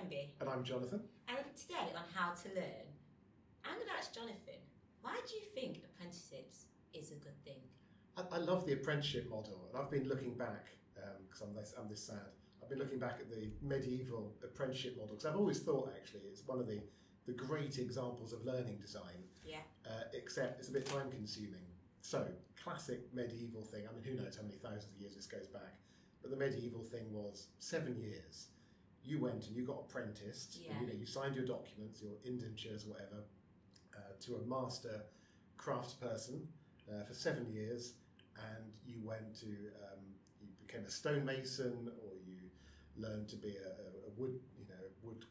Thembi. And I'm Jonathan. And today on How to Learn, I'm going to ask Jonathan, why do you think apprenticeships is a good thing? I love the apprenticeship model, and I've been looking back, because I'm this sad, I've been looking back at the medieval apprenticeship model, because I've always thought actually it's one of the great examples of learning design, except it's a bit time consuming. So, classic medieval thing, I mean who knows how many thousands of years this goes back, but the medieval thing was 7 years. You went and you got apprenticed, and, you signed your documents, your indentures, whatever, to a master craftsperson for 7 years, and you went to, you became a stonemason, or you learned to be a wood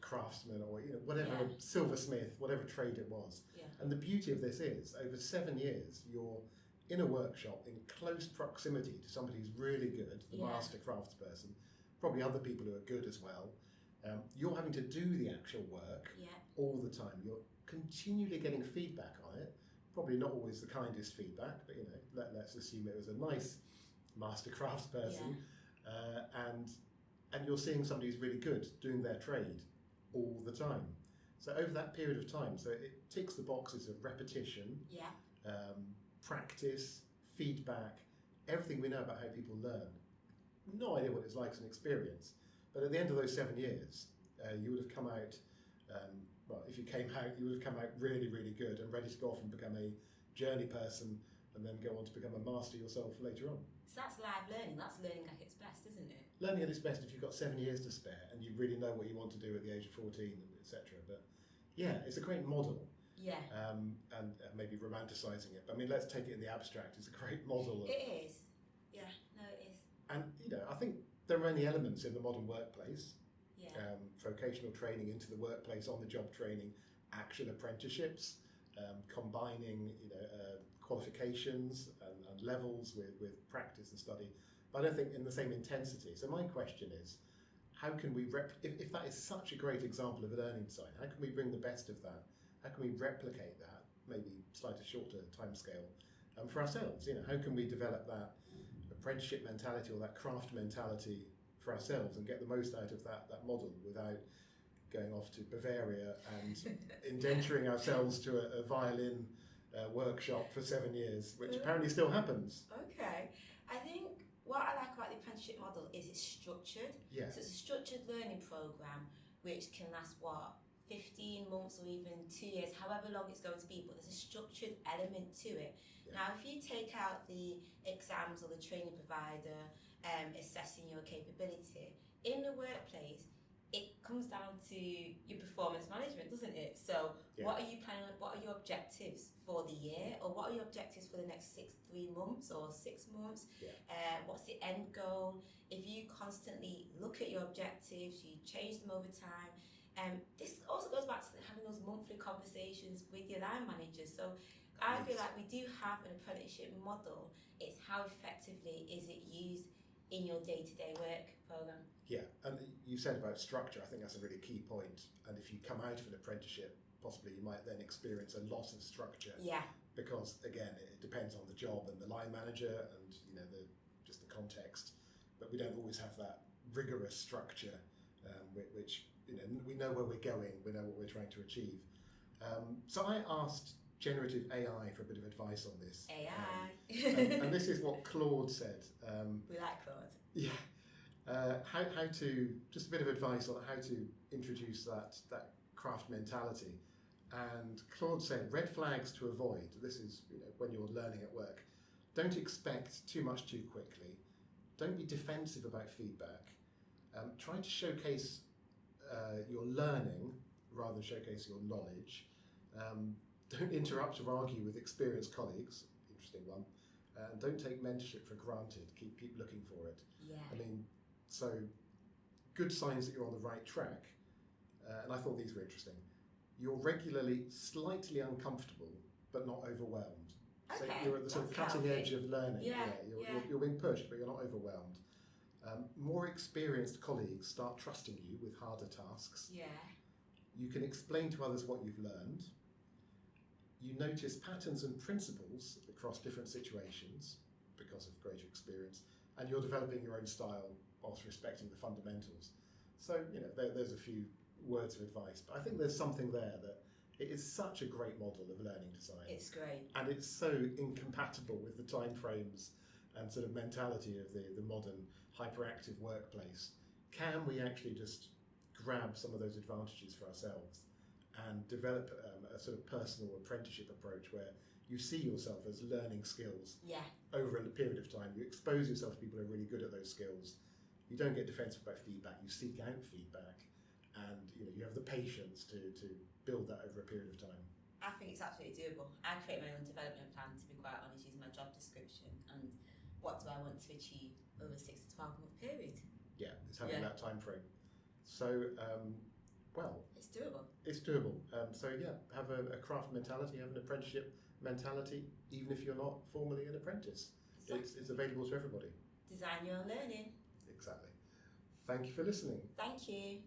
craftsman, or whatever, silversmith, whatever trade it was. And the beauty of this is, over 7 years, you're in a workshop in close proximity to somebody who's really good, the master craftsperson, probably other people who are good as well. You're having to do the actual work all the time. You're continually getting feedback on it. Probably not always the kindest feedback, but let's assume it was a nice master craftsperson, and you're seeing somebody who's really good doing their trade all the time. So over that period of time, so it ticks the boxes of repetition, practice, feedback, everything we know about how people learn. No idea what it's like as an experience, but at the end of those 7 years, you would have come out, if you came out, you would have come out really, really good and ready to go off and become a journey person, and then go on to become a master yourself later on. So that's live learning, that's learning at its best, isn't it? Learning at its best if you've got 7 years to spare and you really know what you want to do at the age of 14, etc. But yeah, it's a great model. And maybe romanticising it. But I mean, let's take it in the abstract. It's a great model. It is. Yeah, no, it is. And I think there are many elements in the modern workplace. Vocational training into the workplace, on-the-job training, actual apprenticeships, combining qualifications and levels with practice and study. But I don't think in the same intensity. So my question is, how can we if that is such a great example of a learning design, how can we bring the best of that? How can we replicate that, maybe slightly shorter timescale, for ourselves? How can we develop that apprenticeship mentality or that craft mentality for ourselves and get the most out of that model without going off to Bavaria and indenturing ourselves to a violin workshop for 7 years, which apparently still happens. Okay. I think what I like about the apprenticeship model is it's structured. So it's a structured learning programme which can last, 15 months or even 2 years, however long it's going to be, but there's a structured element to it. Now, if you take out the exams or the training provider assessing your capability, in the workplace, it comes down to your performance management, doesn't it? So what are you planning on, what are your objectives for the year, or what are your objectives for the next 3 months or 6 months? What's the end goal? If you constantly look at your objectives, you change them over time. This also goes back to having those monthly conversations with your line managers. So I feel like we do have an apprenticeship model. It's how effectively is it used in your day-to-day work programme. Yeah, and you said about structure, I think that's a really key point. And if you come out of an apprenticeship, possibly you might then experience a loss of structure. Because again, it depends on the job and the line manager and just the context. But we don't always have that rigorous structure, which we know where we're going, we know what we're trying to achieve. So I asked generative AI for a bit of advice on this. AI. And this is what Claude said. We like Claude. How to, just a bit of advice on how to introduce that craft mentality. And Claude said, red flags to avoid. This is when you're learning at work. Don't expect too much too quickly. Don't be defensive about feedback. Try to showcase your learning rather than showcase your knowledge. Don't interrupt or argue with experienced colleagues, interesting one. Don't take mentorship for granted, keep looking for it. I mean, so good signs that you're on the right track, and I thought these were interesting. You're regularly slightly uncomfortable, but not overwhelmed. So you're at the sort of cutting edge of learning. You're being pushed, but you're not overwhelmed. More experienced colleagues start trusting you with harder tasks. You can explain to others what you've learned. You notice patterns and principles across different situations because of greater experience, and you're developing your own style whilst respecting the fundamentals. So, there's a few words of advice, but I think there's something there that it is such a great model of learning design. It's great. And it's so incompatible with the time frames and sort of mentality of the modern hyperactive workplace. Can we actually just grab some of those advantages for ourselves and develop a sort of personal apprenticeship approach where you see yourself as learning skills over a period of time. You expose yourself to people who are really good at those skills. You don't get defensive about feedback. You seek out feedback, and you have the patience to build that over a period of time. I think it's absolutely doable. I create my own development plan, to be quite honest, using my job description and what do I want to achieve over a 6 to 12 month period. Yeah, it's having that time frame. So, well, it's doable. It's doable. So yeah, have a craft mentality, have an apprenticeship mentality, even if you're not formally an apprentice. Exactly. It's available to everybody. Design your own learning. Exactly. Thank you for listening. Thank you.